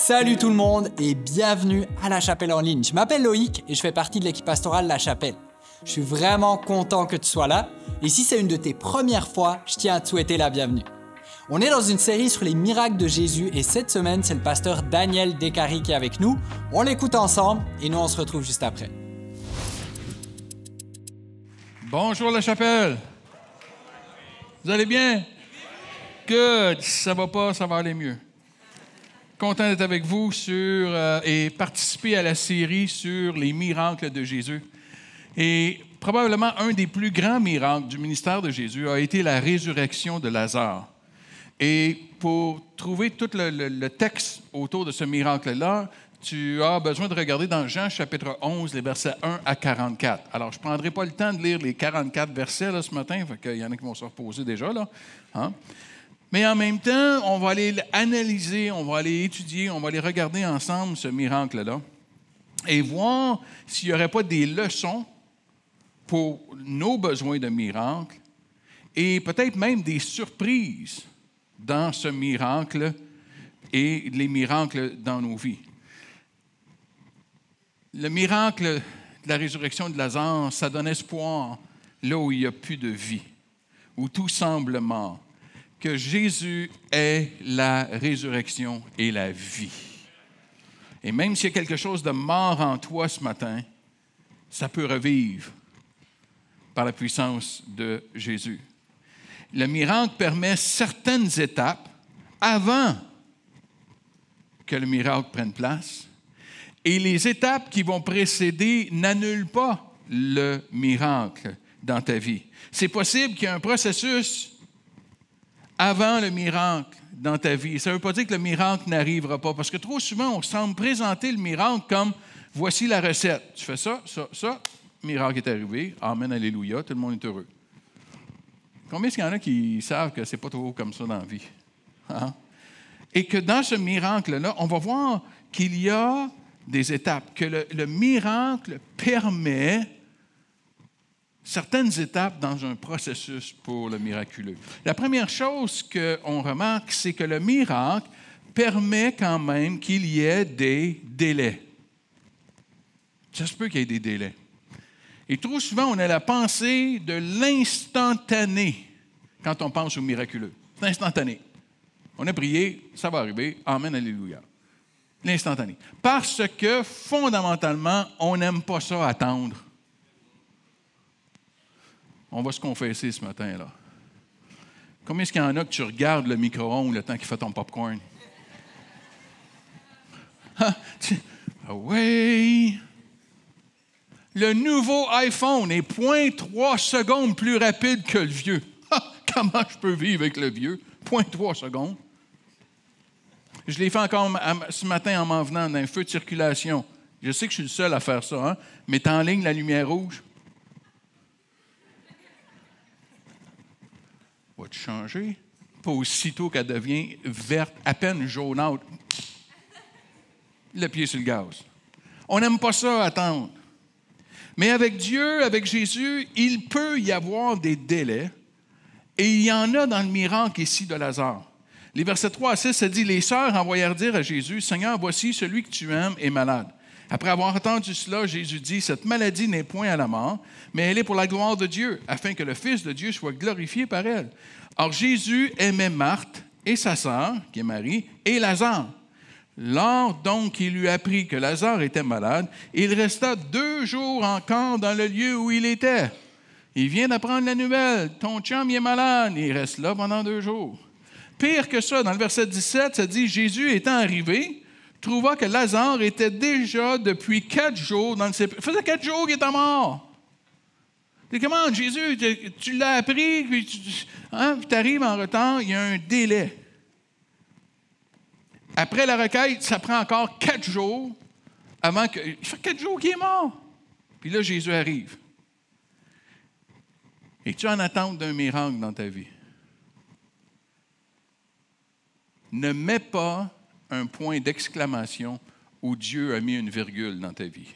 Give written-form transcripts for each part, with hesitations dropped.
Salut tout le monde et bienvenue à La Chapelle en ligne. Je m'appelle Loïc et je fais partie de l'équipe pastorale La Chapelle. Je suis vraiment content que tu sois là et si c'est une de tes premières fois, je tiens à te souhaiter la bienvenue. On est dans une série sur les miracles de Jésus et cette semaine, c'est le pasteur Daniel Descaries qui est avec nous. On l'écoute ensemble et nous on se retrouve juste après. Bonjour La Chapelle. Vous allez bien? Good. Ça va pas, ça va aller mieux. Content d'être avec vous et participer à la série sur les miracles de Jésus. Et probablement un des plus grands miracles du ministère de Jésus a été la résurrection de Lazare. Et pour trouver tout le texte autour de ce miracle-là, tu as besoin de regarder dans Jean chapitre 11, les versets 1 à 44. Alors, je ne prendrai pas le temps de lire les 44 versets là, ce matin, il y en a qui vont se reposer déjà. Là. Hein? Mais en même temps, on va aller analyser, on va aller étudier, on va aller regarder ensemble ce miracle-là et voir s'il n'y aurait pas des leçons pour nos besoins de miracle et peut-être même des surprises dans ce miracle et les miracles dans nos vies. Le miracle de la résurrection de Lazare, ça donne espoir là où il n'y a plus de vie, où tout semble mort. Que Jésus est la résurrection et la vie. Et même s'il y a quelque chose de mort en toi ce matin, ça peut revivre par la puissance de Jésus. Le miracle permet certaines étapes avant que le miracle prenne place. Et les étapes qui vont précéder n'annulent pas le miracle dans ta vie. C'est possible qu'il y ait un processus avant le miracle dans ta vie. Ça ne veut pas dire que le miracle n'arrivera pas, parce que trop souvent, on semble présenter le miracle comme « voici la recette. Tu fais ça, ça, ça, miracle est arrivé. Amen, alléluia, tout le monde est heureux. » Combien est-ce qu'il y en a qui savent que ce n'est pas trop comme ça dans la vie? Hein? Et que dans ce miracle-là, on va voir qu'il y a des étapes, que le miracle permet certaines étapes dans un processus pour le miraculeux. La première chose qu'on remarque, c'est que le miracle permet quand même qu'il y ait des délais. Ça se peut qu'il y ait des délais. Et trop souvent, on a la pensée de l'instantané quand on pense au miraculeux. C'est instantané. On a prié, ça va arriver, amen, alléluia. L'instantané. Parce que, fondamentalement, on n'aime pas ça attendre. On va se confesser ce matin, là. Combien est-ce qu'il y en a que tu regardes le micro-ondes le temps qu'il fait ton popcorn? Ah oui! Le nouveau iPhone est 0,3 secondes plus rapide que le vieux. Ah, comment je peux vivre avec le vieux? 0,3 secondes. Je l'ai fait encore ce matin en m'en venant d'un feu de circulation. Je sais que je suis le seul à faire ça, hein? Mais tu en ligne la lumière rouge. Va-tu changer? Pas aussitôt qu'elle devient verte, à peine jaunâtre. Le pied sur le gaz. On n'aime pas ça attendre. Mais avec Dieu, avec Jésus, il peut y avoir des délais. Et il y en a dans le miracle ici de Lazare. Les versets 3 à 6, ça dit « Les sœurs envoyèrent dire à Jésus, « Seigneur, voici celui que tu aimes est malade. » Après avoir entendu cela, Jésus dit, « Cette maladie n'est point à la mort, mais elle est pour la gloire de Dieu, afin que le Fils de Dieu soit glorifié par elle. » Or, Jésus aimait Marthe et sa sœur, qui est Marie, et Lazare. Lors donc qu'il lui apprit que Lazare était malade, il resta 2 jours encore dans le lieu où il était. Il vient d'apprendre la nouvelle, « Ton chum il est malade. » Il reste là pendant 2 jours. Pire que ça, dans le verset 17, ça dit « Jésus étant arrivé, trouva que Lazare était déjà depuis 4 jours dans le sépulcre. » Ça faisait 4 jours qu'il était mort. Et comment, Jésus, tu l'as appris, puis tu arrives en retard, il y a un délai. Après la requête, ça prend encore 4 jours avant que... Il fait 4 jours qu'il est mort. Puis là, Jésus arrive. Et tu en attends d'un miracle dans ta vie. Ne mets pas un point d'exclamation où Dieu a mis une virgule dans ta vie.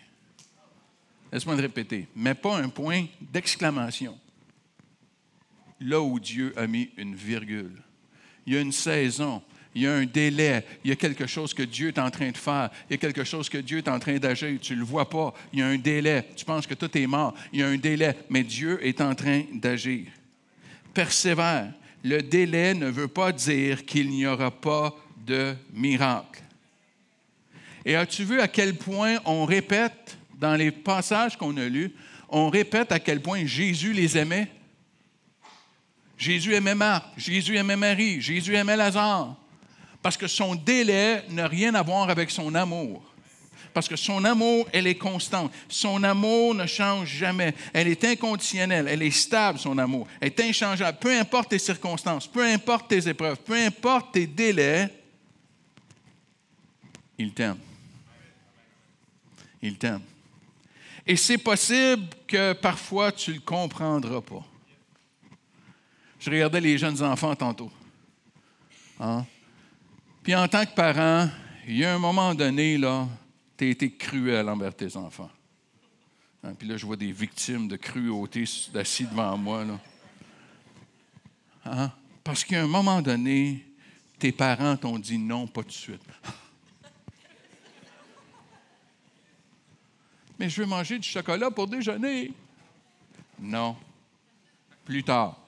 Laisse-moi le répéter. Mets pas un point d'exclamation là où Dieu a mis une virgule. Il y a une saison. Il y a un délai. Il y a quelque chose que Dieu est en train de faire. Il y a quelque chose que Dieu est en train d'agir. Tu ne le vois pas. Il y a un délai. Tu penses que tout est mort. Il y a un délai. Mais Dieu est en train d'agir. Persévère. Le délai ne veut pas dire qu'il n'y aura pas de miracle. Et as-tu vu à quel point on répète, dans les passages qu'on a lus, on répète à quel point Jésus les aimait? Jésus aimait Marc, Jésus aimait Marie, Jésus aimait Lazare. Parce que son délai n'a rien à voir avec son amour. Parce que son amour, elle est constante. Son amour ne change jamais. Elle est inconditionnelle, elle est stable, son amour. Elle est inchangeable. Peu importe tes circonstances, peu importe tes épreuves, peu importe tes délais, il t'aime. Il t'aime. Et c'est possible que parfois tu ne le comprendras pas. Je regardais les jeunes enfants tantôt. Hein? Puis en tant que parent, il y a un moment donné, là, tu as été cruel envers tes enfants. Hein? Puis là, je vois des victimes de cruauté assis devant moi. Là. Hein? Parce qu'à un moment donné, tes parents t'ont dit non, pas tout de suite. Mais je veux manger du chocolat pour déjeuner. Non. Plus tard.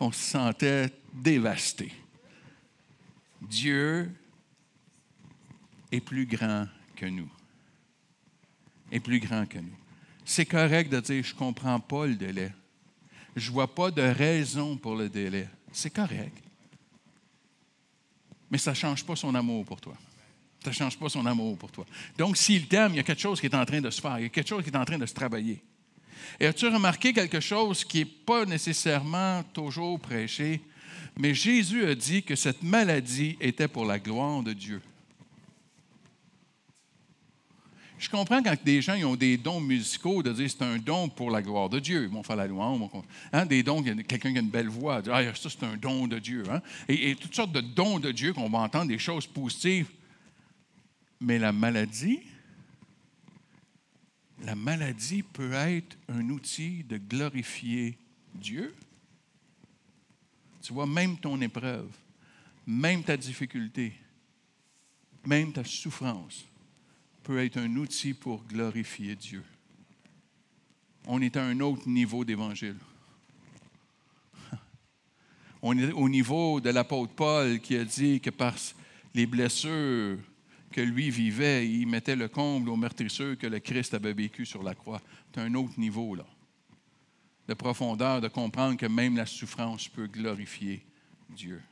On se sentait dévasté. Dieu est plus grand que nous. Est plus grand que nous. C'est correct de dire, je ne comprends pas le délai. Je ne vois pas de raison pour le délai. C'est correct. Mais ça ne change pas son amour pour toi. Ça ne change pas son amour pour toi. Donc, s'il t'aime, il y a quelque chose qui est en train de se faire. Il y a quelque chose qui est en train de se travailler. Et as-tu remarqué quelque chose qui n'est pas nécessairement toujours prêché, mais Jésus a dit que cette maladie était pour la gloire de Dieu. Je comprends quand des gens ils ont des dons musicaux, de dire que c'est un don pour la gloire de Dieu. Ils vont faire la louange. Hein, des dons, quelqu'un qui a une belle voix, dire, ah, ça c'est un don de Dieu. Hein? Et toutes sortes de dons de Dieu qu'on va entendre, des choses positives. Mais la maladie peut être un outil de glorifier Dieu. Tu vois, même ton épreuve, même ta difficulté, même ta souffrance peut être un outil pour glorifier Dieu. On est à un autre niveau d'Évangile. On est au niveau de l'apôtre Paul qui a dit que par les blessures que lui vivait, il mettait le comble aux meurtrissures que le Christ avait vécu sur la croix. C'est un autre niveau, là, de profondeur, de comprendre que même la souffrance peut glorifier Dieu.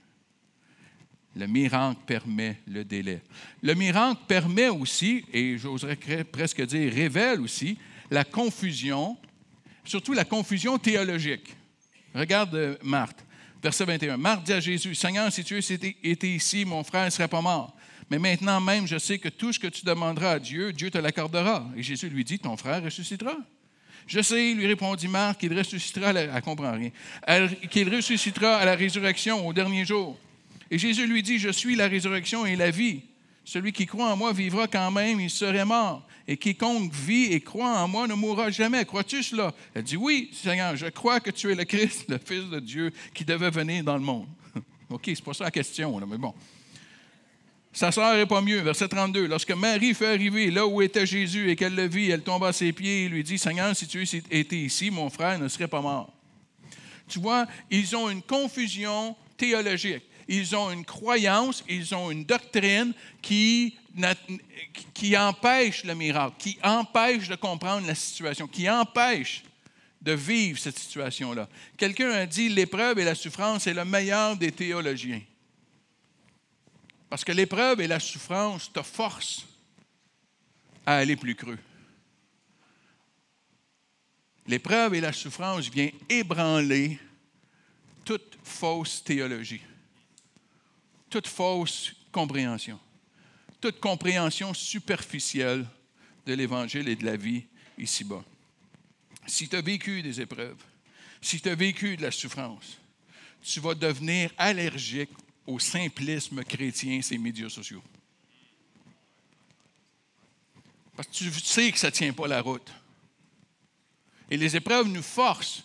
Le miracle permet le délai. Le miracle permet aussi, et j'oserais presque dire révèle aussi, la confusion, surtout la confusion théologique. Regarde Marthe, verset 21. Marthe dit à Jésus, « Seigneur, si tu étais ici, mon frère ne serait pas mort. Mais maintenant même, je sais que tout ce que tu demanderas à Dieu, Dieu te l'accordera. » Et Jésus lui dit, « Ton frère ressuscitera. » « Je sais, lui répondit Marthe, qu'il ressuscitera, elle ne comprend rien, qu'il ressuscitera à la résurrection au dernier jour. Et Jésus lui dit, « Je suis la résurrection et la vie. Celui qui croit en moi vivra quand même, il serait mort. Et quiconque vit et croit en moi ne mourra jamais. Crois-tu cela? » Elle dit, « Oui, Seigneur, je crois que tu es le Christ, le Fils de Dieu, qui devait venir dans le monde. » OK, c'est pas ça la question, là, mais bon. Sa sœur n'est pas mieux. Verset 32. Lorsque Marie fut arrivée là où était Jésus et qu'elle le vit, elle tomba à ses pieds et lui dit, « Seigneur, si tu étais ici, mon frère ne serait pas mort. » Tu vois, ils ont une confusion théologique. Ils ont une croyance, ils ont une doctrine qui empêche le miracle, qui empêche de comprendre la situation, qui empêche de vivre cette situation-là. Quelqu'un a dit, l'épreuve et la souffrance est le meilleur des théologiens. Parce que l'épreuve et la souffrance te forcent à aller plus creux. L'épreuve et la souffrance viennent ébranler toute fausse théologie, toute fausse compréhension, toute compréhension superficielle de l'Évangile et de la vie ici-bas. Si tu as vécu des épreuves, si tu as vécu de la souffrance, tu vas devenir allergique au simplisme chrétien, ces médias sociaux. Parce que tu sais que ça ne tient pas la route. Et les épreuves nous forcent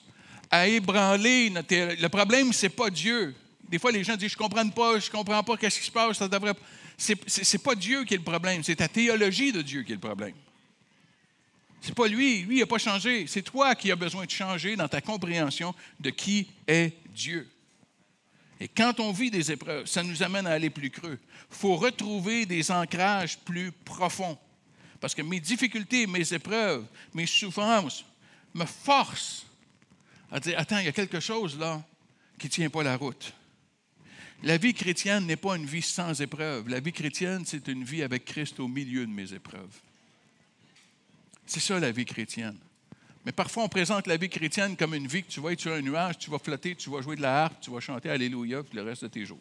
à ébranler notre théologie. Le problème, ce n'est pas Dieu. Des fois, les gens disent, je ne comprends pas qu'est-ce qui se passe, ça devrait... C'est pas Dieu qui est le problème, c'est ta théologie de Dieu qui est le problème. C'est pas lui, il n'a pas changé. C'est toi qui as besoin de changer dans ta compréhension de qui est Dieu. Et quand on vit des épreuves, ça nous amène à aller plus creux. Il faut retrouver des ancrages plus profonds. Parce que mes difficultés, mes épreuves, mes souffrances me forcent à dire, attends, il y a quelque chose là qui ne tient pas la route. La vie chrétienne n'est pas une vie sans épreuves. La vie chrétienne, c'est une vie avec Christ au milieu de mes épreuves. C'est ça la vie chrétienne. Mais parfois, on présente la vie chrétienne comme une vie que tu vas être sur un nuage, tu vas flotter, tu vas jouer de la harpe, tu vas chanter Alléluia pour le reste de tes jours.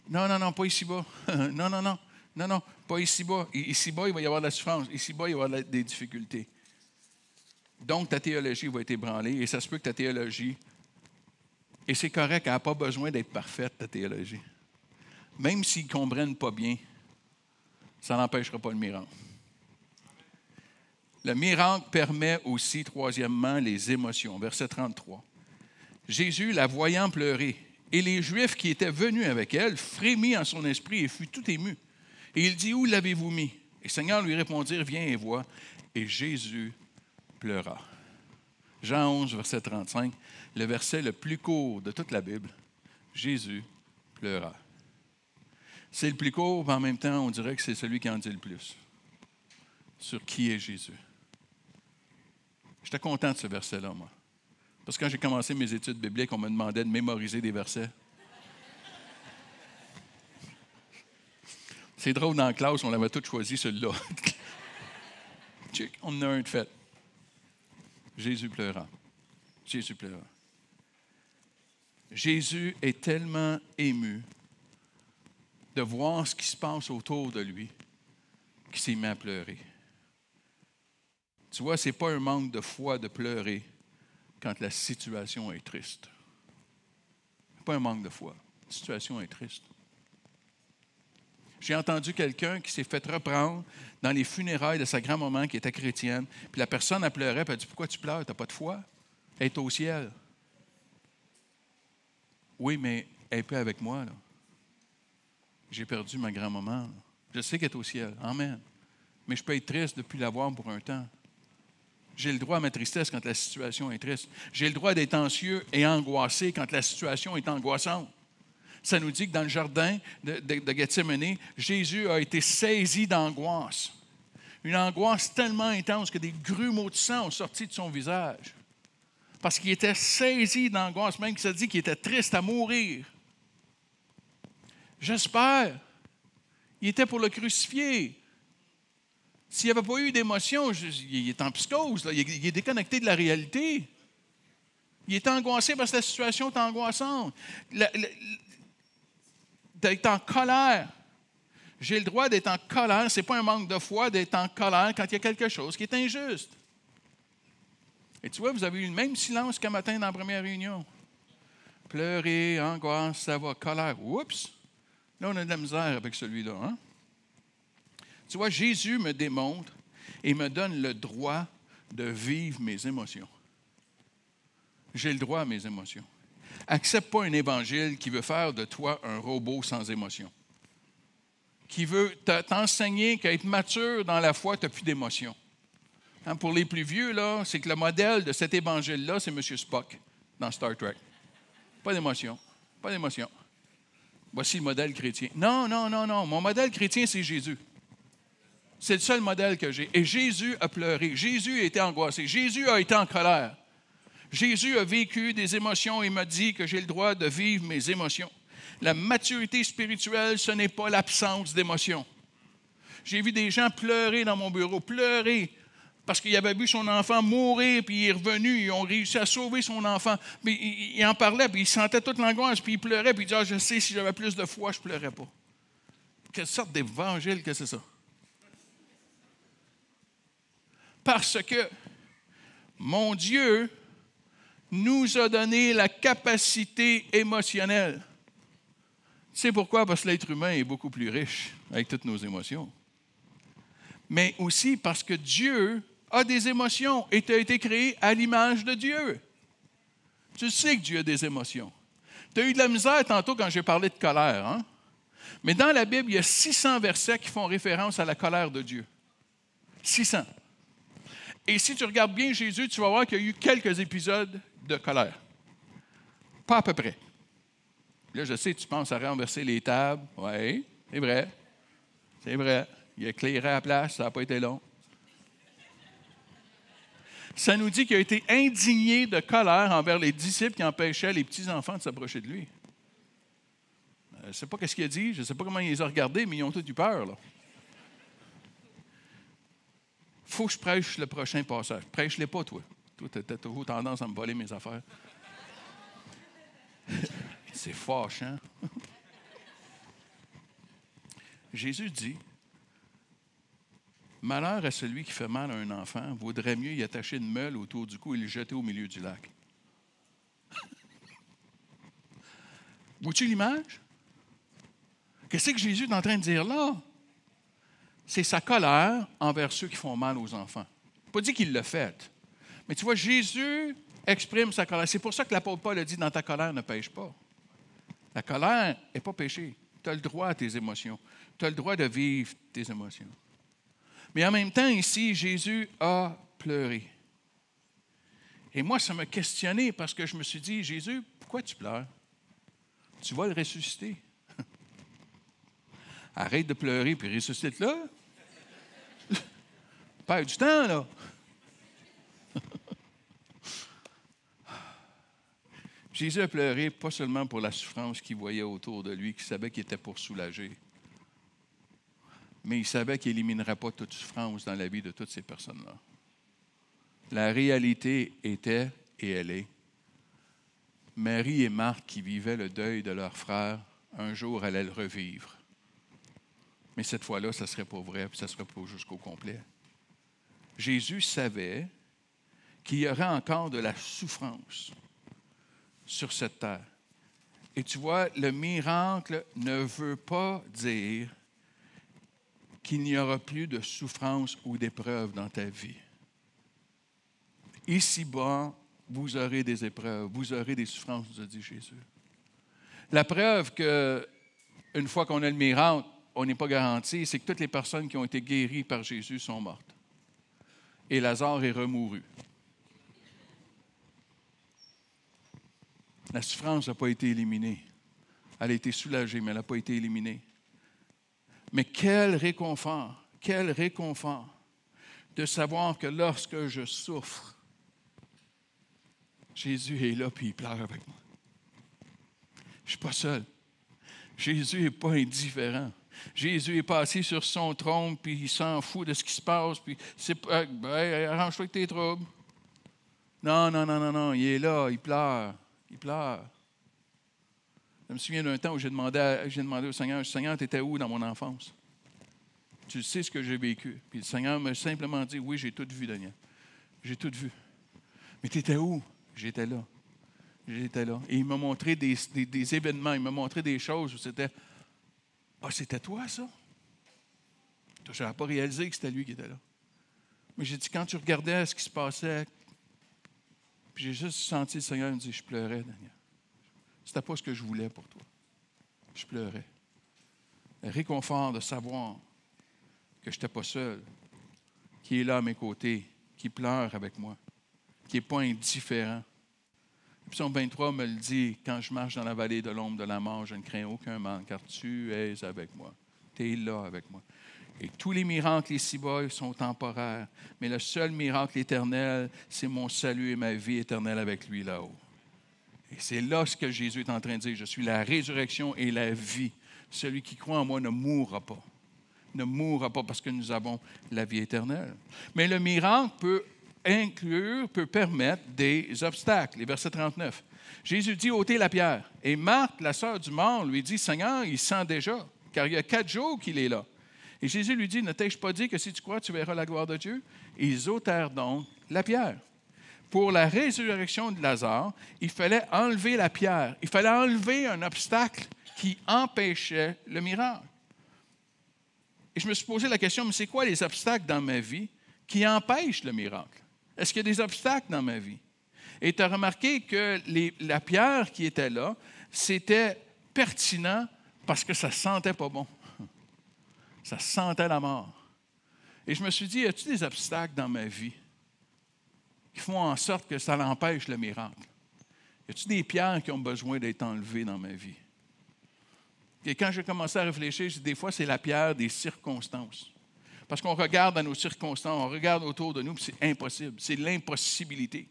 Non, pas ici-bas. Non, pas ici-bas. Ici-bas, il va y avoir de la souffrance. Ici-bas, il va y avoir des difficultés. Donc, ta théologie va être ébranlée et ça se peut que ta théologie, et c'est correct, elle n'a pas besoin d'être parfaite, ta théologie. Même s'ils ne comprennent pas bien, ça n'empêchera pas le miracle. Le miracle permet aussi, troisièmement, les émotions. Verset 33. Jésus, la voyant pleurer, et les Juifs qui étaient venus avec elle, frémit en son esprit et fut tout ému. Et il dit, où l'avez-vous mis? Et le Seigneur lui répondit, viens et vois. Et Jésus pleura. Jean 11, verset 35, le verset le plus court de toute la Bible. Jésus pleura. C'est le plus court, mais en même temps, on dirait que c'est celui qui en dit le plus. Sur qui est Jésus. J'étais content de ce verset-là, moi. Parce que quand j'ai commencé mes études bibliques, on me demandait de mémoriser des versets. C'est drôle, dans la classe, on avait tous choisi celui-là. On en a un de fait. Jésus pleura. Jésus pleura. Jésus est tellement ému de voir ce qui se passe autour de lui qu'il s'est mis à pleurer. Tu vois, ce n'est pas un manque de foi de pleurer quand la situation est triste. Ce n'est pas un manque de foi. La situation est triste. J'ai entendu quelqu'un qui s'est fait reprendre dans les funérailles de sa grand-maman qui était chrétienne. Puis la personne a pleuré, puis elle a dit, pourquoi tu pleures? Tu n'as pas de foi? Elle est au ciel. Oui, mais elle n'est pas avec moi, là. J'ai perdu ma grand-maman, là. Je sais qu'elle est au ciel. Amen. Mais je peux être triste de ne plus la voir pour un temps. J'ai le droit à ma tristesse quand la situation est triste. J'ai le droit d'être anxieux et angoissé quand la situation est angoissante. Ça nous dit que dans le jardin de Gethsémani, Jésus a été saisi d'angoisse. Une angoisse tellement intense que des grumeaux de sang ont sorti de son visage. Parce qu'il était saisi d'angoisse, même que ça dit qu'il était triste à mourir. J'espère. Il était pour le crucifier. S'il n'y avait pas eu d'émotion, il est en psychose, là. Il est déconnecté de la réalité. Il est angoissé parce que la situation est angoissante. D'être en colère. J'ai le droit d'être en colère. Ce n'est pas un manque de foi d'être en colère quand il y a quelque chose qui est injuste. Et tu vois, vous avez eu le même silence qu'un matin dans la première réunion. Pleurer, angoisse, ça va, colère. Oups! Là, on a de la misère avec celui-là. Hein? Tu vois, Jésus me démontre et me donne le droit de vivre mes émotions. J'ai le droit à mes émotions. Accepte pas un évangile qui veut faire de toi un robot sans émotion. Qui veut t'enseigner qu'à être mature dans la foi, tu n'as plus d'émotion. Hein, pour les plus vieux, là, c'est que le modèle de cet évangile-là, c'est M. Spock dans Star Trek. Pas d'émotion. Pas d'émotion. Voici le modèle chrétien. Non. Mon modèle chrétien, c'est Jésus. C'est le seul modèle que j'ai. Et Jésus a pleuré. Jésus a été angoissé. Jésus a été en colère. Jésus a vécu des émotions et m'a dit que j'ai le droit de vivre mes émotions. La maturité spirituelle, ce n'est pas l'absence d'émotions. J'ai vu des gens pleurer dans mon bureau, pleurer parce qu'il avait vu son enfant mourir, puis il est revenu, ils ont réussi à sauver son enfant. Mais il en parlait, puis il sentait toute l'angoisse, puis il pleurait, puis il disait, je sais, si j'avais plus de foi, je ne pleurais pas. Quelle sorte d'évangile que c'est ça? Parce que mon Dieu nous a donné la capacité émotionnelle. Tu sais pourquoi? Parce que l'être humain est beaucoup plus riche avec toutes nos émotions. Mais aussi parce que Dieu a des émotions et tu as été créé à l'image de Dieu. Tu sais que Dieu a des émotions. Tu as eu de la misère tantôt quand j'ai parlé de colère, hein? Mais dans la Bible, il y a 600 versets qui font référence à la colère de Dieu. 600. Et si tu regardes bien Jésus, tu vas voir qu'il y a eu quelques épisodes de colère. Pas à peu près. Là, je sais, tu penses à renverser les tables. Oui, c'est vrai. C'est vrai. Il a éclairé à la place, ça n'a pas été long. Ça nous dit qu'il a été indigné de colère envers les disciples qui empêchaient les petits-enfants de s'approcher de lui. Je ne sais pas ce qu'il a dit, je ne sais pas comment il les a regardés, mais ils ont tous eu peur, là. Il faut que je prêche le prochain passage. Prêche-les pas, toi. Toi, tu as toujours tendance à me voler mes affaires. C'est fâchant. Jésus dit, « Malheur à celui qui fait mal à un enfant, vaudrait mieux y attacher une meule autour du cou et le jeter au milieu du lac. » Vois-tu l'image? Qu'est-ce que Jésus est en train de dire là? C'est sa colère envers ceux qui font mal aux enfants. Pas dit qu'il l'a fait. Mais tu vois, Jésus exprime sa colère. C'est pour ça que l'apôtre Paul a dit, dans ta colère, ne pêche pas. La colère n'est pas péché. Tu as le droit à tes émotions. Tu as le droit de vivre tes émotions. Mais en même temps, ici, Jésus a pleuré. Et moi, ça m'a questionné parce que je me suis dit, Jésus, pourquoi tu pleures? Tu vas le ressusciter. Arrête de pleurer puis ressuscite-le. Perds du temps, là. Jésus a pleuré pas seulement pour la souffrance qu'il voyait autour de lui, qu'il savait qu'il était pour soulager, mais il savait qu'il n'éliminerait pas toute souffrance dans la vie de toutes ces personnes-là. La réalité était, et elle est, Marie et Marthe qui vivaient le deuil de leur frère, un jour allaient le revivre. Mais cette fois-là, ça ne serait pas vrai, puis ça ne serait pas jusqu'au complet. Jésus savait qu'il y aurait encore de la souffrance sur cette terre. Et tu vois, le miracle ne veut pas dire qu'il n'y aura plus de souffrance ou d'épreuve dans ta vie. Ici-bas, vous aurez des épreuves, vous aurez des souffrances, nous a dit Jésus. La preuve qu'une fois qu'on a le miracle, on n'est pas garanti, c'est que toutes les personnes qui ont été guéries par Jésus sont mortes. Et Lazare est remouru. La souffrance n'a pas été éliminée. Elle a été soulagée, mais elle n'a pas été éliminée. Mais quel réconfort de savoir que lorsque je souffre, Jésus est là puis il pleure avec moi. Je ne suis pas seul. Jésus n'est pas indifférent. Jésus est pas assis sur son trône puis il s'en fout de ce qui se passe puis arrange-toi avec tes troubles. Non, il est là, il pleure. Je me souviens d'un temps où j'ai demandé au Seigneur, Seigneur, tu étais où dans mon enfance? Tu sais ce que j'ai vécu. Puis le Seigneur m'a simplement dit, oui, j'ai tout vu, Daniel. J'ai tout vu. Mais tu étais où? J'étais là. Et il m'a montré des événements, il m'a montré des choses où c'était, c'était toi, ça? Je n'avais pas réalisé que c'était lui qui était là. Mais j'ai dit, quand tu regardais ce qui se passait, puis j'ai juste senti le Seigneur me dire, je pleurais, Daniel. C'était pas ce que je voulais pour toi. Je pleurais. Le réconfort de savoir que je n'étais pas seul, qui est là à mes côtés, qui pleure avec moi, qui n'est pas indifférent. Le Psaume 23 me le dit, quand je marche dans la vallée de l'ombre de la mort, je ne crains aucun mal, car tu es avec moi. Tu es là avec moi. Et tous les miracles ici-bas sont temporaires, mais le seul miracle éternel, c'est mon salut et ma vie éternelle avec lui là-haut. Et c'est là ce que Jésus est en train de dire. Je suis la résurrection et la vie. Celui qui croit en moi ne mourra pas. Ne mourra pas parce que nous avons la vie éternelle. Mais le miracle peut permettre des obstacles. Les versets 39. Jésus dit, ôtez la pierre. Et Marthe, la sœur du mort, lui dit, Seigneur, il sent déjà, car il y a 4 jours qu'il est là. Et Jésus lui dit, ne t'ai-je pas dit que si tu crois, tu verras la gloire de Dieu? Et ils ôtèrent donc la pierre. Pour la résurrection de Lazare, il fallait enlever la pierre. Il fallait enlever un obstacle qui empêchait le miracle. Et je me suis posé la question, mais c'est quoi les obstacles dans ma vie qui empêchent le miracle? Est-ce qu'il y a des obstacles dans ma vie? Et tu as remarqué que la pierre qui était là c'était pertinent parce que ça sentait pas bon. Ça sentait la mort. Et je me suis dit, y a-t-il des obstacles dans ma vie qui font en sorte que ça l'empêche le miracle? Y a-t-il des pierres qui ont besoin d'être enlevées dans ma vie? Et quand j'ai commencé à réfléchir, j'ai dit, des fois, c'est la pierre des circonstances. Parce qu'on regarde dans nos circonstances, on regarde autour de nous, puis c'est impossible. C'est l'impossibilité.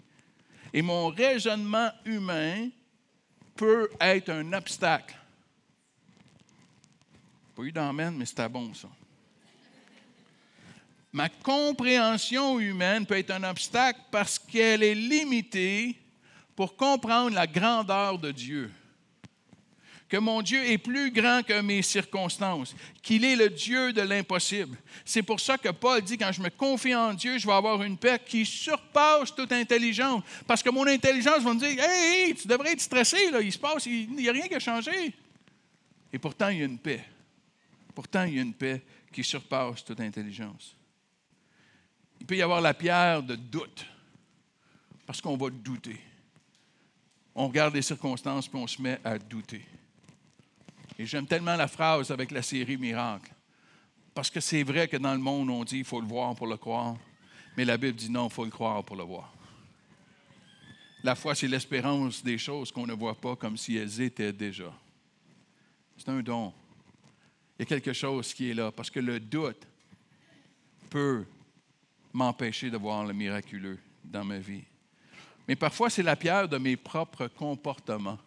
Et mon raisonnement humain peut être un obstacle. Pas eu d'emmène, mais c'était bon, ça. Ma compréhension humaine peut être un obstacle parce qu'elle est limitée pour comprendre la grandeur de Dieu. Que mon Dieu est plus grand que mes circonstances, qu'il est le Dieu de l'impossible. C'est pour ça que Paul dit, quand je me confie en Dieu, je vais avoir une paix qui surpasse toute intelligence. Parce que mon intelligence va me dire, « Hey, tu devrais être stressé, là, il n'y a rien qui a changé. » Et pourtant, il y a une paix. Pourtant, il y a une paix qui surpasse toute intelligence. Il peut y avoir la pierre de doute, parce qu'on va douter. On regarde les circonstances, puis on se met à douter. Et j'aime tellement la phrase avec la série Miracle, parce que c'est vrai que dans le monde, on dit qu'il faut le voir pour le croire, mais la Bible dit non, il faut le croire pour le voir. La foi, c'est l'espérance des choses qu'on ne voit pas comme si elles étaient déjà. C'est un don. Il y a quelque chose qui est là, parce que le doute peut m'empêcher de voir le miraculeux dans ma vie. Mais parfois, c'est la pierre de mes propres comportements.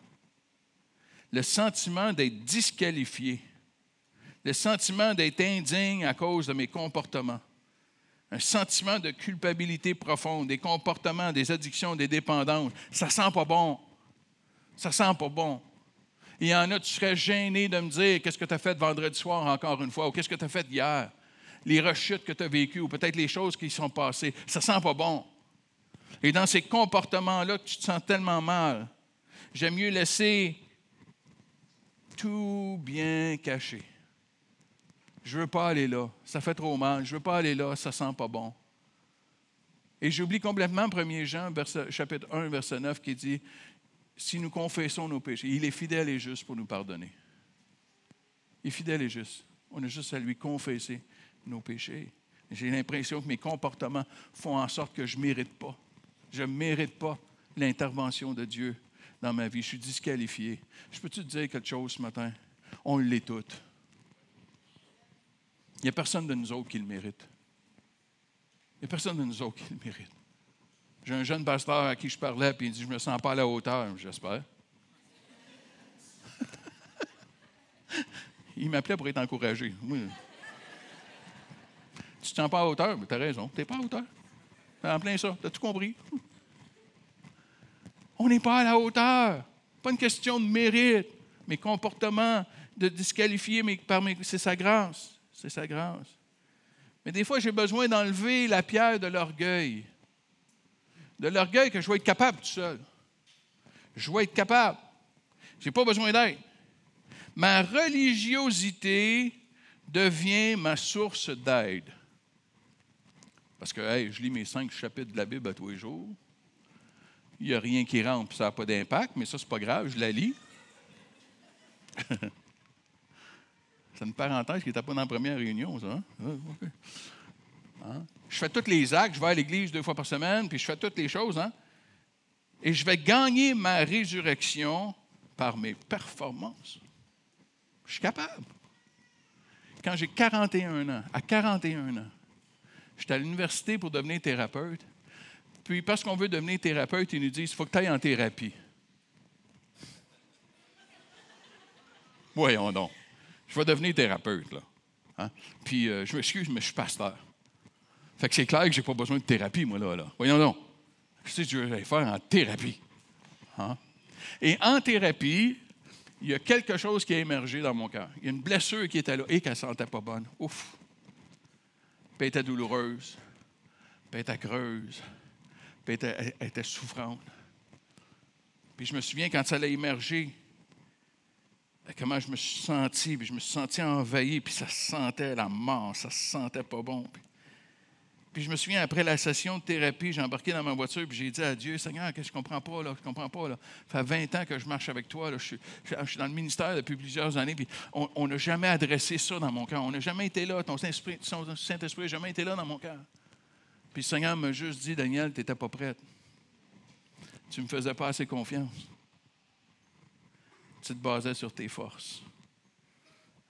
Le sentiment d'être disqualifié, le sentiment d'être indigne à cause de mes comportements, un sentiment de culpabilité profonde, des comportements, des addictions, des dépendances. Ça sent pas bon. Ça sent pas bon. Il y en a, tu serais gêné de me dire qu'est-ce que tu as fait vendredi soir encore une fois, ou qu'est-ce que tu as fait hier, les rechutes que tu as vécues, ou peut-être les choses qui sont passées. Ça sent pas bon. Et dans ces comportements-là que tu te sens tellement mal, j'aime mieux laisser tout bien caché. Je ne veux pas aller là. Ça fait trop mal. Je ne veux pas aller là. Ça ne sent pas bon. Et j'oublie complètement 1 Jean, chapitre 1, verset 9, qui dit « Si nous confessons nos péchés, il est fidèle et juste pour nous pardonner. » Il est fidèle et juste. On a juste à lui confesser nos péchés. J'ai l'impression que mes comportements font en sorte que je ne mérite pas. Je ne mérite pas l'intervention de Dieu dans ma vie. Je suis disqualifié. Je peux-tu te dire quelque chose ce matin? On l'est toutes. Il n'y a personne de nous autres qui le mérite. Il n'y a personne de nous autres qui le mérite. J'ai un jeune pasteur à qui je parlais, puis il dit, je ne me sens pas à la hauteur, j'espère. Il m'appelait pour être encouragé. Oui. Tu ne te sens pas à hauteur? Tu as raison, tu n'es pas à hauteur. En plein ça, tu as tout compris. On n'est pas à la hauteur. Pas une question de mérite. Mes comportements de disqualifier, c'est sa grâce. C'est sa grâce. Mais des fois, j'ai besoin d'enlever la pierre de l'orgueil. De l'orgueil que je vais être capable tout seul. Je vais être capable. Je n'ai pas besoin d'aide. Ma religiosité devient ma source d'aide. Parce que hey, je lis mes 5 chapitres de la Bible à tous les jours. Il n'y a rien qui rentre, puis ça n'a pas d'impact, mais ça, c'est pas grave, je la lis. C'est une parenthèse qui n'était pas dans la première réunion, ça. Hein? Okay. Hein? Je fais tous les actes, je vais à l'église 2 fois par semaine, puis je fais toutes les choses. Hein? Et je vais gagner ma résurrection par mes performances. Je suis capable. Quand j'ai 41 ans, à 41 ans, j'étais à l'université pour devenir thérapeute. Puis, parce qu'on veut devenir thérapeute, ils nous disent, il faut que tu ailles en thérapie. Voyons donc. Je vais devenir thérapeute, là. Hein? Puis, je m'excuse, mais je suis pasteur. Fait que c'est clair que je n'ai pas besoin de thérapie, moi, là. Voyons donc. Qu'est-ce que je vais faire en thérapie? Hein? Et en thérapie, il y a quelque chose qui a émergé dans mon cœur. Il y a une blessure qui était là et qu'elle ne sentait pas bonne. Ouf! Puis elle était douloureuse. Puis elle était creuse. Puis elle était souffrante. Puis je me souviens quand ça a émergé, comment je me suis senti, puis je me suis senti envahi, puis ça sentait la mort, ça sentait pas bon. Puis je me souviens, après la session de thérapie, j'ai embarqué dans ma voiture puis j'ai dit à Dieu, Seigneur, qu'est-ce que je comprends pas, là? Je comprends pas, là. Ça fait 20 ans que je marche avec toi, là. Je suis dans le ministère depuis plusieurs années, puis on n'a jamais adressé ça dans mon cœur. On n'a jamais été là. Ton Saint-Esprit n'a jamais été là dans mon cœur. Puis le Seigneur m'a juste dit, Daniel, tu n'étais pas prête. Tu ne me faisais pas assez confiance. Tu te basais sur tes forces.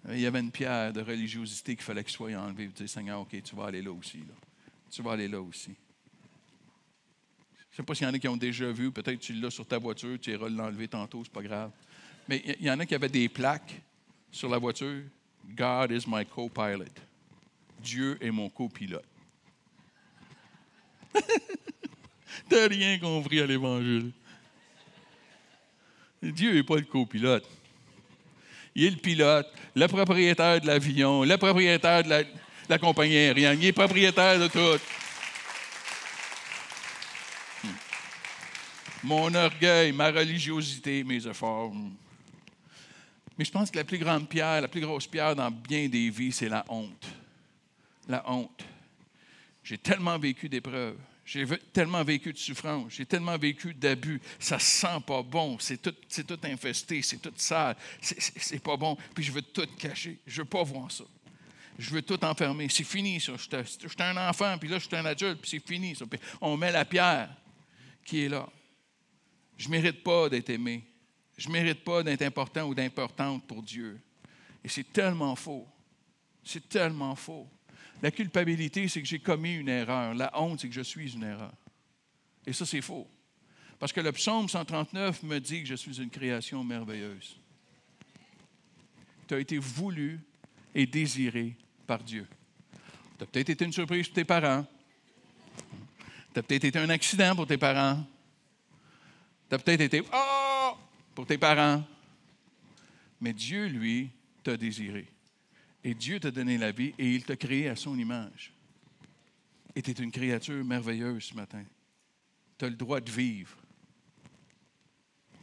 Il y avait une pierre de religiosité qu'il fallait qu'il soit enlevée. Tu dis, Seigneur, OK, tu vas aller là aussi, là. Tu vas aller là aussi. Je ne sais pas s'il y en a qui ont déjà vu, peut-être que tu l'as sur ta voiture, tu iras l'enlever tantôt, c'est pas grave. Mais il y en a qui avaient des plaques sur la voiture. God is my co-pilot. Dieu est mon copilote. Tu n'as rien compris à l'Évangile. Dieu n'est pas le copilote. Il est le pilote, le propriétaire de l'avion, le propriétaire de la compagnie aérienne. Il est propriétaire de tout. Mon orgueil, ma religiosité, mes efforts. Mais je pense que la plus grande pierre, la plus grosse pierre dans bien des vies, c'est la honte. La honte. J'ai tellement vécu d'épreuves. J'ai tellement vécu de souffrance. J'ai tellement vécu d'abus. Ça ne sent pas bon. C'est tout infesté. C'est tout sale. C'est pas bon. Puis je veux tout cacher. Je ne veux pas voir ça. Je veux tout enfermer. C'est fini, ça. J'étais un enfant, puis là, je suis un adulte, puis c'est fini, ça. Puis on met la pierre qui est là. Je ne mérite pas d'être aimé. Je ne mérite pas d'être important ou d'importante pour Dieu. Et c'est tellement faux. C'est tellement faux. La culpabilité, c'est que j'ai commis une erreur. La honte, c'est que je suis une erreur. Et ça, c'est faux. Parce que le psaume 139 me dit que je suis une création merveilleuse. Tu as été voulu et désiré par Dieu. Tu as peut-être été une surprise pour tes parents. Tu as peut-être été un accident pour tes parents. Tu as peut-être été « Oh! » pour tes parents. Mais Dieu, lui, t'a désiré. Et Dieu t'a donné la vie et il t'a créé à son image. Et tu es une créature merveilleuse ce matin. Tu as le droit de vivre.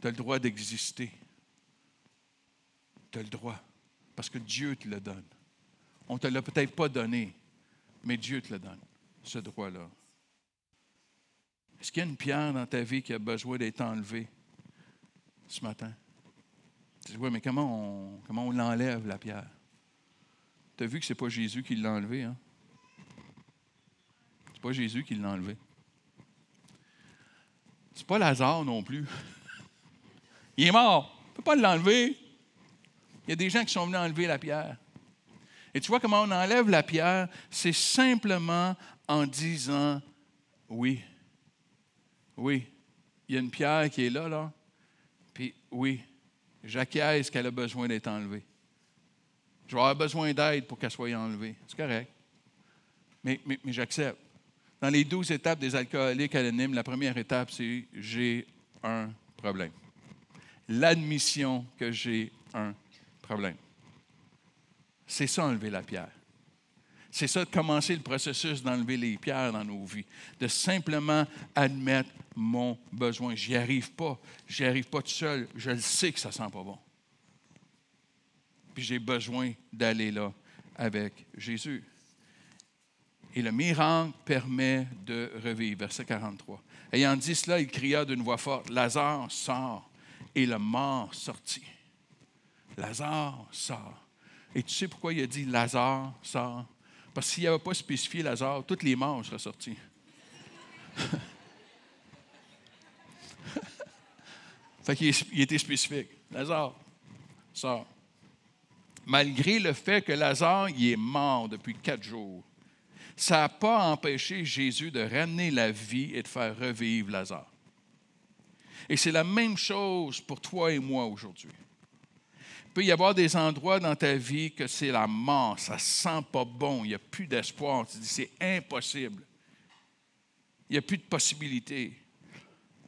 Tu as le droit d'exister. Tu as le droit. Parce que Dieu te le donne. On ne te l'a peut-être pas donné, mais Dieu te le donne, ce droit-là. Est-ce qu'il y a une pierre dans ta vie qui a besoin d'être enlevée ce matin? Tu dis, oui, mais comment on l'enlève, la pierre? Tu as vu que ce n'est pas Jésus qui l'a enlevé, hein? Ce n'est pas Jésus qui l'a enlevé. Ce n'est pas Lazare non plus. Il est mort. On ne peut pas l'enlever. Il y a des gens qui sont venus enlever la pierre. Et tu vois comment on enlève la pierre? C'est simplement en disant oui. Oui, il y a une pierre qui est là. Puis oui, j'acquiesce qu'elle a besoin d'être enlevée. Je vais avoir besoin d'aide pour qu'elle soit enlevée. C'est correct. Mais j'accepte. Dans les 12 étapes des alcooliques anonymes, la première étape, c'est « j'ai un problème ». L'admission que j'ai un problème. C'est ça, enlever la pierre. C'est ça, de commencer le processus d'enlever les pierres dans nos vies. De simplement admettre mon besoin. J'y arrive pas. J'y arrive pas tout seul. Je le sais que ça sent pas bon. Puis j'ai besoin d'aller là avec Jésus. Et le miracle permet de revivre. Verset 43. Ayant dit cela, il cria d'une voix forte, « Lazare, sort. » Et le mort sortit. Lazare, sort. Et tu sais pourquoi il a dit « Lazare, sort » ? Parce que s'il n'avait pas spécifié Lazare, tous les morts seraient sortis. Fait qu'il était spécifique. Lazare, sort. Malgré le fait que Lazare il est mort depuis 4 jours, ça n'a pas empêché Jésus de ramener la vie et de faire revivre Lazare. Et c'est la même chose pour toi et moi aujourd'hui. Il peut y avoir des endroits dans ta vie que c'est la mort, ça ne sent pas bon, il n'y a plus d'espoir. Tu dis, c'est impossible. Il n'y a plus de possibilité.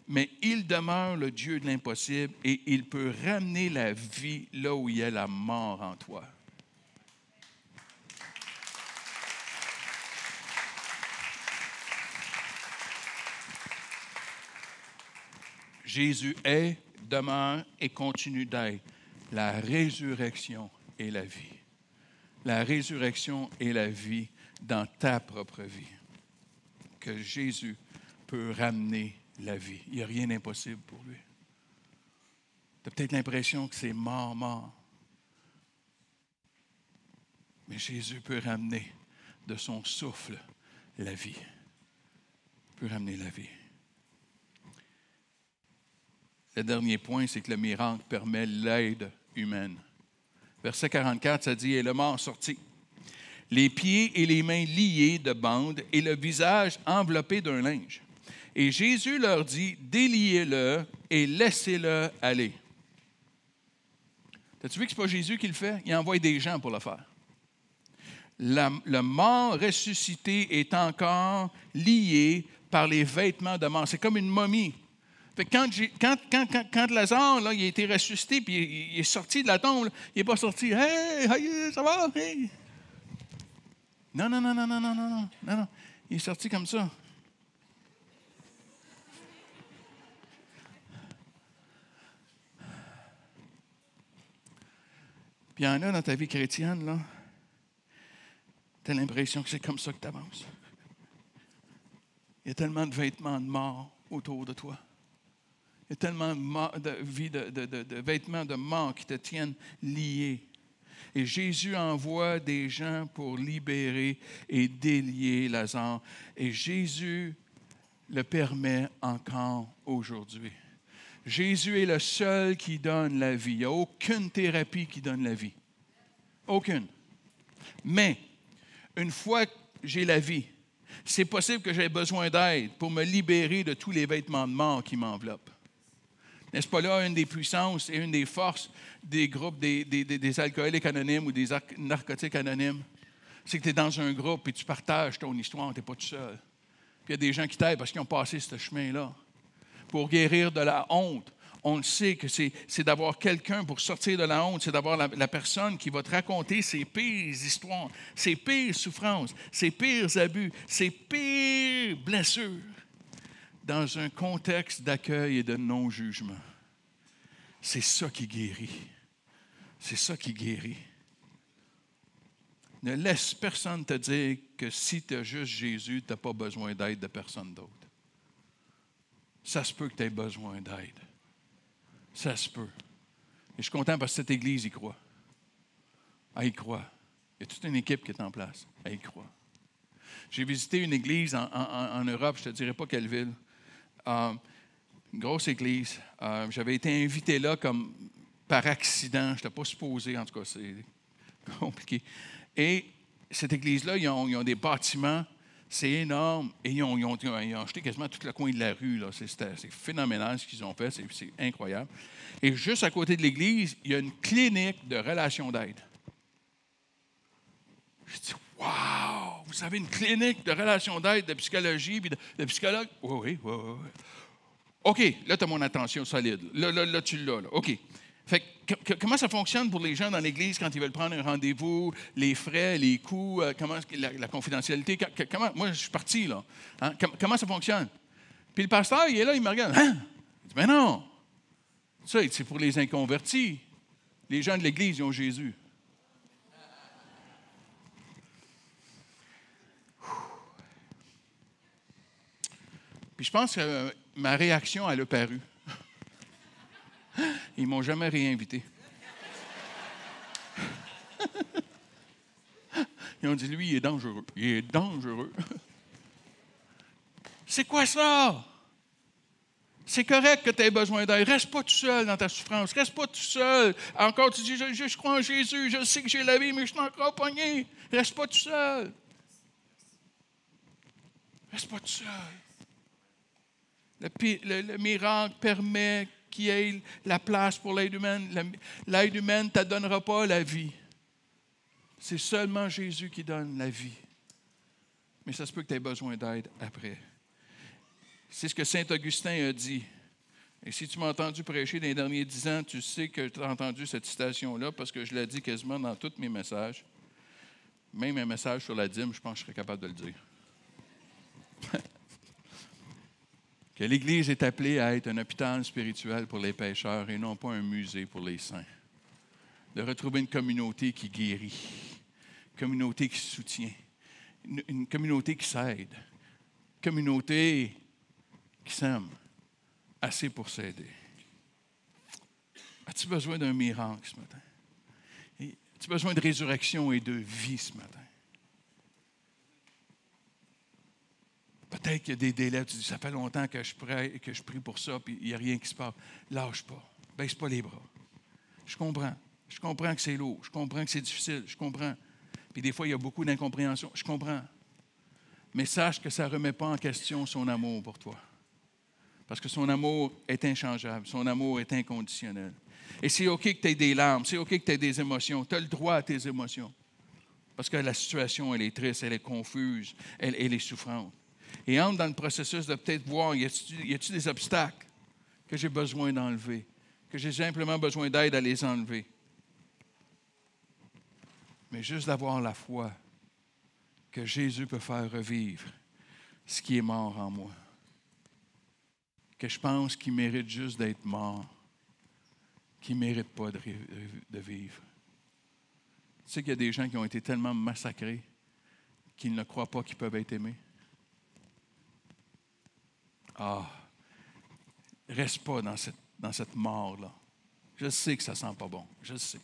Mais il demeure le Dieu de l'impossible et il peut ramener la vie là où il y a la mort en toi. Jésus est, demeure et continue d'être la résurrection et la vie. La résurrection et la vie dans ta propre vie. que Jésus peut ramener la vie. Il n'y a rien d'impossible pour lui. Tu as peut-être l'impression que c'est mort, mort. Mais Jésus peut ramener de son souffle la vie. Il peut ramener la vie. Le dernier point, c'est que le miracle permet l'aide humaine. Verset 44, ça dit « Et le mort sortit, les pieds et les mains liés de bandes et le visage enveloppé d'un linge. Et Jésus leur dit, déliez-le et laissez-le aller. » As-tu vu que ce n'est pas Jésus qui le fait? Il envoie des gens pour le faire. Le mort ressuscité est encore lié par les vêtements de mort. C'est comme une momie. Fait que quand Lazare, là, il a été ressuscité puis il est sorti de la tombe, là, il n'est pas sorti « Hey, ça va? Hey. » Non. Il est sorti comme ça. Puis il y en a dans ta vie chrétienne, là, tu as l'impression que c'est comme ça que tu avances. Il y a tellement de vêtements de mort autour de toi. Il y a tellement de vêtements de mort qui te tiennent liés. Et Jésus envoie des gens pour libérer et délier Lazare. Et Jésus le permet encore aujourd'hui. Jésus est le seul qui donne la vie. Il n'y a aucune thérapie qui donne la vie. Aucune. Mais, une fois que j'ai la vie, c'est possible que j'ai besoin d'aide pour me libérer de tous les vêtements de mort qui m'enveloppent. N'est-ce pas là une des puissances et une des forces des groupes des alcooliques anonymes ou des narcotiques anonymes? C'est que tu es dans un groupe et tu partages ton histoire, tu n'es pas tout seul. Puis il y a des gens qui t'aident parce qu'ils ont passé ce chemin-là. Pour guérir de la honte, on le sait que c'est d'avoir quelqu'un pour sortir de la honte, c'est d'avoir la personne qui va te raconter ses pires histoires, ses pires souffrances, ses pires abus, ses pires blessures, dans un contexte d'accueil et de non-jugement. C'est ça qui guérit. C'est ça qui guérit. Ne laisse personne te dire que si tu as juste Jésus, tu n'as pas besoin d'aide de personne d'autre. Ça se peut que tu aies besoin d'aide. Ça se peut. Et je suis content parce que cette Église y croit. Elle y croit. Il y a toute une équipe qui est en place. Elle y croit. J'ai visité une église en Europe, je ne te dirai pas quelle ville. Une grosse église. J'avais été invité là comme par accident. Je n'étais pas supposé, en tout cas, c'est compliqué. Et cette église-là, ils ont des bâtiments, c'est énorme. Et ils ont acheté quasiment tout le coin de la rue. Là. C'est phénoménal ce qu'ils ont fait, c'est incroyable. Et juste à côté de l'église, il y a une clinique de relations d'aide. Je dis, wow! Vous avez une clinique de relations d'aide, de psychologie, puis de psychologue? Oui. OK, là, tu as mon attention solide. Là, tu l'as. Là. OK. Fait que, comment ça fonctionne pour les gens dans l'Église quand ils veulent prendre un rendez-vous, les frais, les coûts, la confidentialité? Moi, je suis parti, là. Hein? Comment ça fonctionne? Puis le pasteur, il est là, il me regarde. Hein? Il dit, mais non! Ça, c'est pour les inconvertis. Les gens de l'Église, ils ont Jésus. Puis je pense que ma réaction, elle a paru. Ils ne m'ont jamais réinvité. Ils ont dit, lui, il est dangereux. Il est dangereux. C'est quoi ça? C'est correct que tu aies besoin d'aide. Reste pas tout seul dans ta souffrance. Reste pas tout seul. Encore, tu dis, je crois en Jésus. Je sais que j'ai la vie, mais je suis encore pogné. Reste pas tout seul. Reste pas tout seul. Le miracle permet qu'il y ait la place pour l'aide humaine. L'aide humaine ne te donnera pas la vie. C'est seulement Jésus qui donne la vie. Mais ça se peut que tu aies besoin d'aide après. C'est ce que Saint Augustin a dit. Et si tu m'as entendu prêcher dans les derniers 10 ans, tu sais que tu as entendu cette citation-là parce que je l'ai dit quasiment dans tous mes messages. Même un message sur la dîme, je pense que je serais capable de le dire. Que l'Église est appelée à être un hôpital spirituel pour les pécheurs et non pas un musée pour les saints. De retrouver une communauté qui guérit, une communauté qui soutient, une communauté qui s'aide. communauté qui s'aime assez pour s'aider. As-tu besoin d'un miracle ce matin? As-tu besoin de résurrection et de vie ce matin? Peut-être qu'il y a des délais, tu dis, ça fait longtemps que je prie pour ça, puis il n'y a rien qui se passe. Lâche pas, baisse pas les bras. Je comprends que c'est lourd, je comprends que c'est difficile, je comprends. Puis des fois, il y a beaucoup d'incompréhension, je comprends. Mais sache que ça ne remet pas en question son amour pour toi. Parce que son amour est inchangeable, son amour est inconditionnel. Et c'est OK que tu aies des larmes, c'est OK que tu aies des émotions, tu as le droit à tes émotions. Parce que la situation, elle est triste, elle est confuse, elle est souffrante. Et entre dans le processus de peut-être voir, y a-t-il des obstacles que j'ai besoin d'enlever, que j'ai simplement besoin d'aide à les enlever. Mais juste d'avoir la foi que Jésus peut faire revivre ce qui est mort en moi. Que je pense qu'il mérite juste d'être mort, qu'il ne mérite pas de vivre. Tu sais qu'il y a des gens qui ont été tellement massacrés qu'ils ne croient pas qu'ils peuvent être aimés. Reste pas dans cette mort-là. Je sais que ça ne sent pas bon. Je sais.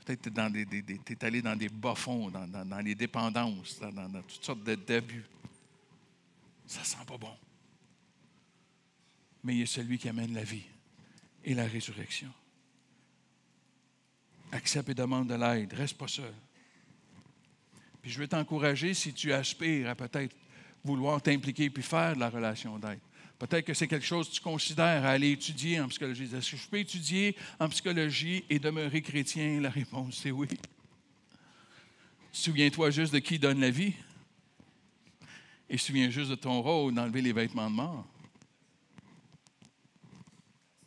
Peut-être que tu es allé dans des bas-fonds, dans les dépendances, dans toutes sortes d'abus. Ça ne sent pas bon. Mais il est celui qui amène la vie et la résurrection. Accepte et demande de l'aide. Reste pas seul. Puis je veux t'encourager, si tu aspires à peut-être vouloir t'impliquer puis faire de la relation d'aide. Peut-être que c'est quelque chose que tu considères à aller étudier en psychologie. Est-ce que je peux étudier en psychologie et demeurer chrétien? La réponse, c'est oui. Souviens-toi juste de qui donne la vie. Et souviens juste de ton rôle d'enlever les vêtements de mort.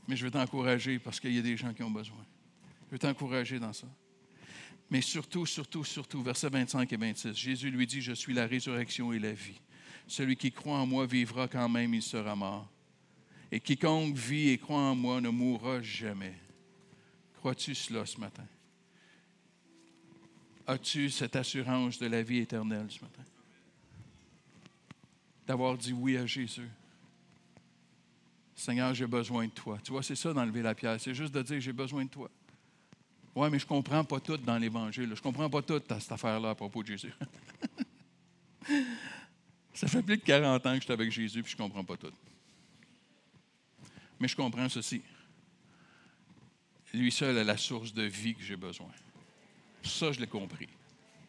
Mais je veux t'encourager parce qu'il y a des gens qui ont besoin. Je veux t'encourager dans ça. Mais surtout, versets 25 et 26, Jésus lui dit, « Je suis la résurrection et la vie. Celui qui croit en moi vivra quand même, il sera mort. Et quiconque vit et croit en moi ne mourra jamais. » Crois-tu cela ce matin? As-tu cette assurance de la vie éternelle ce matin? D'avoir dit oui à Jésus. Seigneur, j'ai besoin de toi. Tu vois, c'est ça d'enlever la pierre. C'est juste de dire, j'ai besoin de toi. Oui, mais je ne comprends pas tout dans l'Évangile. Je ne comprends pas tout cette affaire-là à propos de Jésus. Ça fait plus de 40 ans que je suis avec Jésus et je ne comprends pas tout. Mais je comprends ceci. Lui seul est la source de vie que j'ai besoin. Ça, je l'ai compris.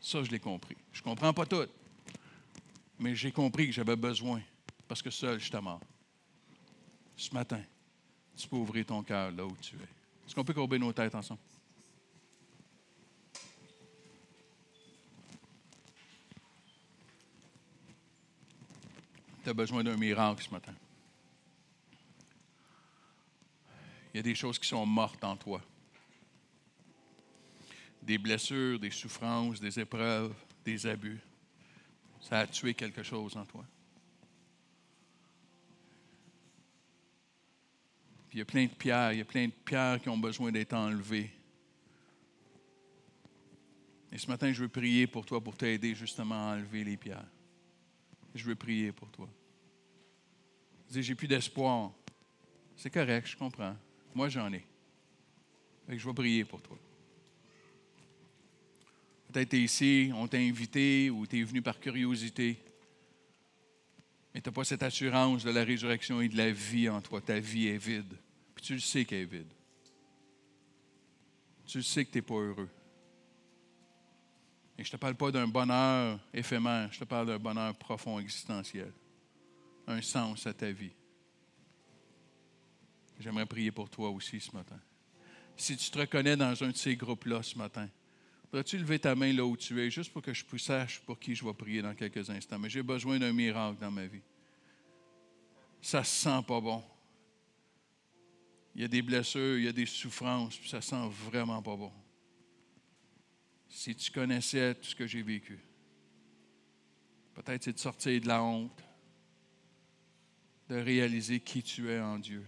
Je ne comprends pas tout. Mais j'ai compris que j'avais besoin parce que seul, je suis mort. Ce matin, tu peux ouvrir ton cœur là où tu es. Est-ce qu'on peut courber nos têtes ensemble? Tu as besoin d'un miracle ce matin. Il y a des choses qui sont mortes en toi. Des blessures, des souffrances, des épreuves, des abus. Ça a tué quelque chose en toi. Puis il y a plein de pierres qui ont besoin d'être enlevées. Et ce matin, je veux prier pour toi, pour t'aider justement à enlever les pierres. Je veux prier pour toi. Tu dis, j'ai plus d'espoir. C'est correct, je comprends. Moi, j'en ai. Fait que je vais prier pour toi. Peut-être tu es ici, on t'a invité ou tu es venu par curiosité. Mais tu n'as pas cette assurance de la résurrection et de la vie en toi. Ta vie est vide. Puis tu le sais qu'elle est vide. Tu le sais que tu n'es pas heureux. Et je ne te parle pas d'un bonheur éphémère, je te parle d'un bonheur profond, existentiel. Un sens à ta vie. J'aimerais prier pour toi aussi ce matin. Si tu te reconnais dans un de ces groupes-là ce matin, voudrais-tu lever ta main là où tu es, juste pour que je sache pour qui je vais prier dans quelques instants. Mais j'ai besoin d'un miracle dans ma vie. Ça ne se sent pas bon. Il y a des blessures, il y a des souffrances, puis ça ne sent vraiment pas bon. Si tu connaissais tout ce que j'ai vécu, peut-être c'est de sortir de la honte, de réaliser qui tu es en Dieu.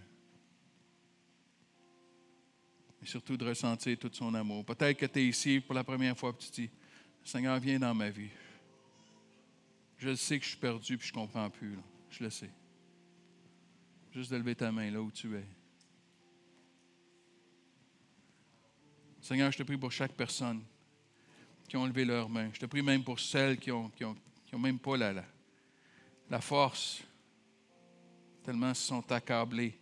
Et surtout de ressentir tout son amour. Peut-être que tu es ici pour la première fois et tu dis, Seigneur, viens dans ma vie. Je sais que je suis perdu et je ne comprends plus. Là. Je le sais. Juste de lever ta main là où tu es. Seigneur, je te prie pour chaque personne qui ont levé leurs mains. Je te prie même pour celles qui ont même pas la force, tellement ils se sont accablés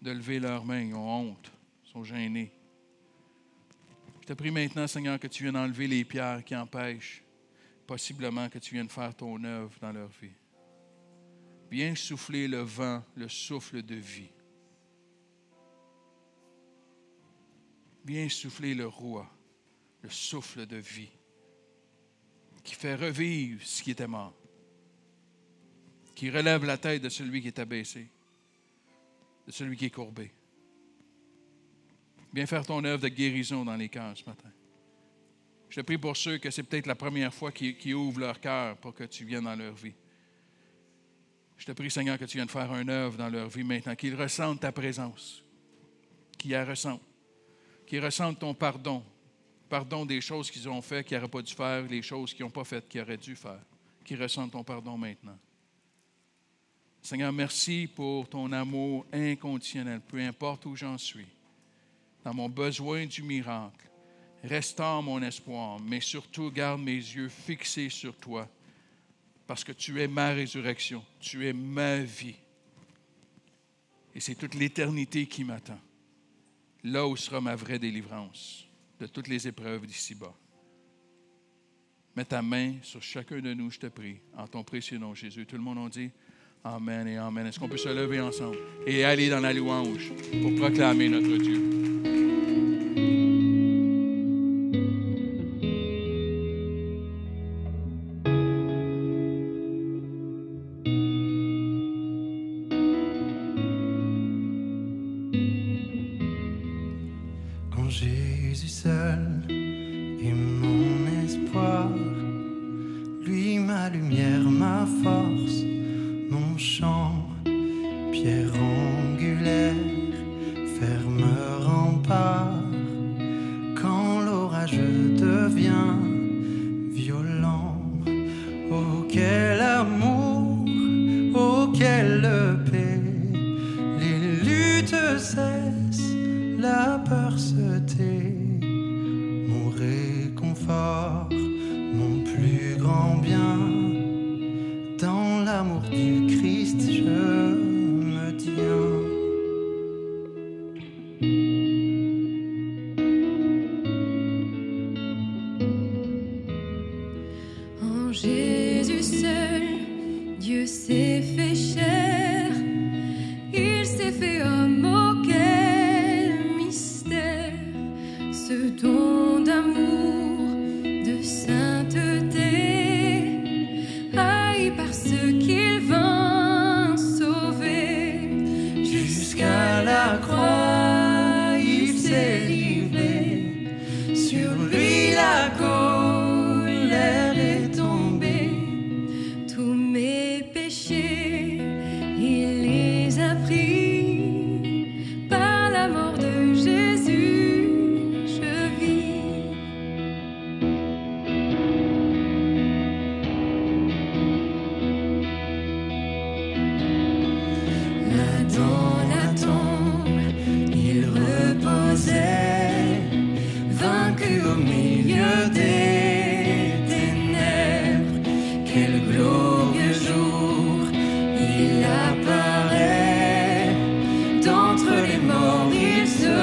de lever leurs mains. Ils ont honte, ils sont gênés. Je te prie maintenant, Seigneur, que tu viennes enlever les pierres qui empêchent possiblement que tu viennes faire ton œuvre dans leur vie. Viens souffler le vent, le souffle de vie. Viens souffler le roi, le souffle de vie, qui fait revivre ce qui était mort, qui relève la tête de celui qui est abaissé, de celui qui est courbé. Viens faire ton œuvre de guérison dans les cœurs ce matin. Je te prie pour ceux que c'est peut-être la première fois qu'ils ouvrent leur cœur pour que tu viennes dans leur vie. Je te prie, Seigneur, que tu viennes faire une œuvre dans leur vie maintenant, qu'ils ressentent ta présence, qu'ils la ressentent, qu'ils ressentent ton pardon, pardon des choses qu'ils ont faites, qu'ils n'auraient pas dû faire, les choses qu'ils n'ont pas faites, qu'ils auraient dû faire, qu'ils ressentent ton pardon maintenant. Seigneur, merci pour ton amour inconditionnel, peu importe où j'en suis, dans mon besoin du miracle. Restaure mon espoir, mais surtout garde mes yeux fixés sur toi, parce que tu es ma résurrection, tu es ma vie. Et c'est toute l'éternité qui m'attend. Là où sera ma vraie délivrance de toutes les épreuves d'ici-bas. Mets ta main sur chacun de nous, je te prie, en ton précieux nom, Jésus. Tout le monde a dit Amen et Amen. Est-ce qu'on peut se lever ensemble et aller dans la louange pour proclamer notre Dieu? Jésus seul est mon espoir, lui ma lumière, ma force, mon chant, pierre angulaire, ferme rempart. Quand l'orage devient violent, oh quel amour, oh quelle paix, les luttes cessent, la peur se tait, mon réconfort, mon plus grand bien, dans l'amour du Christ je me tiens. En Jésus seul, Dieu s'est fait chair, il s'est fait homme, oh quel mystère, ce don d'amour, de sainteté, haï par ceux qu'il vint sauver. Jusqu'à la croix, il s'est livré, sur lui la colère est tombée. Tous mes péchés, il les a pris, par la mort de Jésus, je vis. Là dans la tombe, il reposait, vaincu au milieu des ténèbres. Quel glorieux jour il apparaît, d'entre les morts il se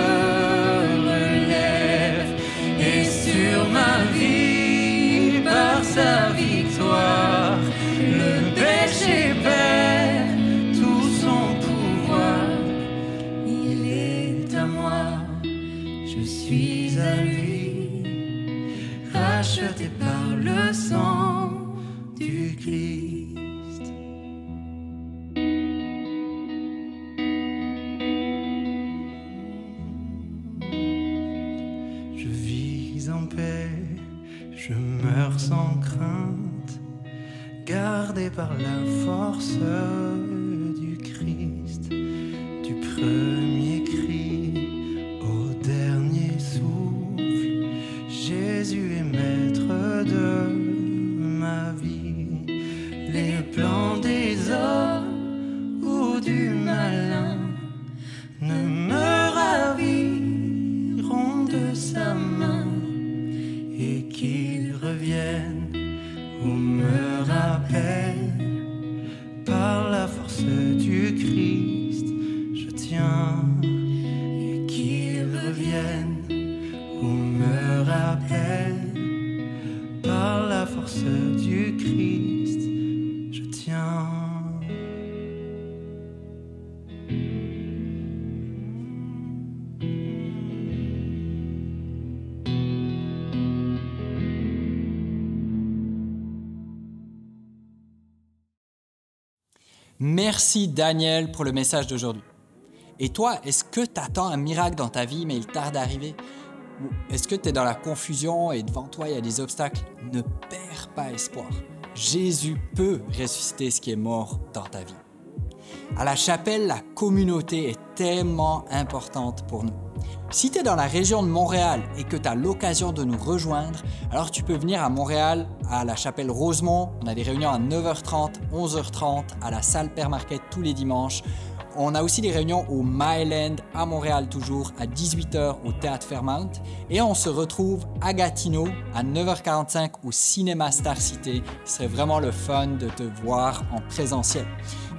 relève, et sur ma vie, par sa victoire, le péché perd tout son pouvoir. Il est à moi, je suis à lui, racheté par le sang du Christ. Je vis en paix, je meurs sans crainte, gardé par la force du Christ, du premier cri au dernier souffle. Jésus est maître de ma vie, Merci Daniel pour le message d'aujourd'hui. Et toi, est-ce que tu attends un miracle dans ta vie mais il tarde d'arriver? Ou est-ce que tu es dans la confusion et devant toi il y a des obstacles? Ne perds pas espoir. Jésus peut ressusciter ce qui est mort dans ta vie. À la chapelle, la communauté est tellement importante pour nous. Si tu es dans la région de Montréal et que tu as l'occasion de nous rejoindre, alors tu peux venir à Montréal, à la chapelle Rosemont. On a des réunions à 9h30, 11h30, à la salle Père Marquette tous les dimanches. On a aussi des réunions au Myland, à Montréal toujours, à 18h au Théâtre Fairmount. Et on se retrouve à Gatineau, à 9h45 au Cinéma Star Cité. Ce serait vraiment le fun de te voir en présentiel.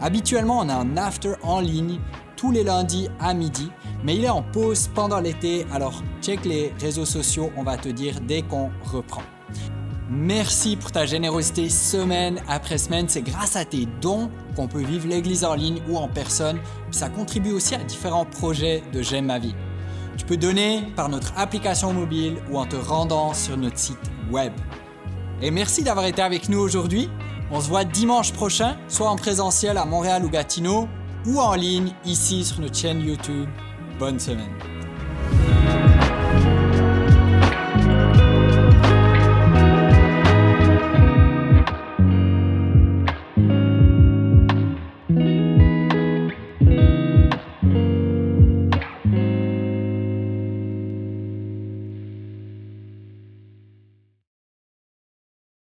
Habituellement, on a un after en ligne tous les lundis à midi, mais il est en pause pendant l'été, alors check les réseaux sociaux, on va te dire dès qu'on reprend. Merci pour ta générosité semaine après semaine. C'est grâce à tes dons qu'on peut vivre l'Église en ligne ou en personne. Ça contribue aussi à différents projets de J'aime ma vie. Tu peux donner par notre application mobile ou en te rendant sur notre site web. Et merci d'avoir été avec nous aujourd'hui. On se voit dimanche prochain, soit en présentiel à Montréal ou Gatineau, ou en ligne ici sur notre chaîne YouTube. Bonne semaine.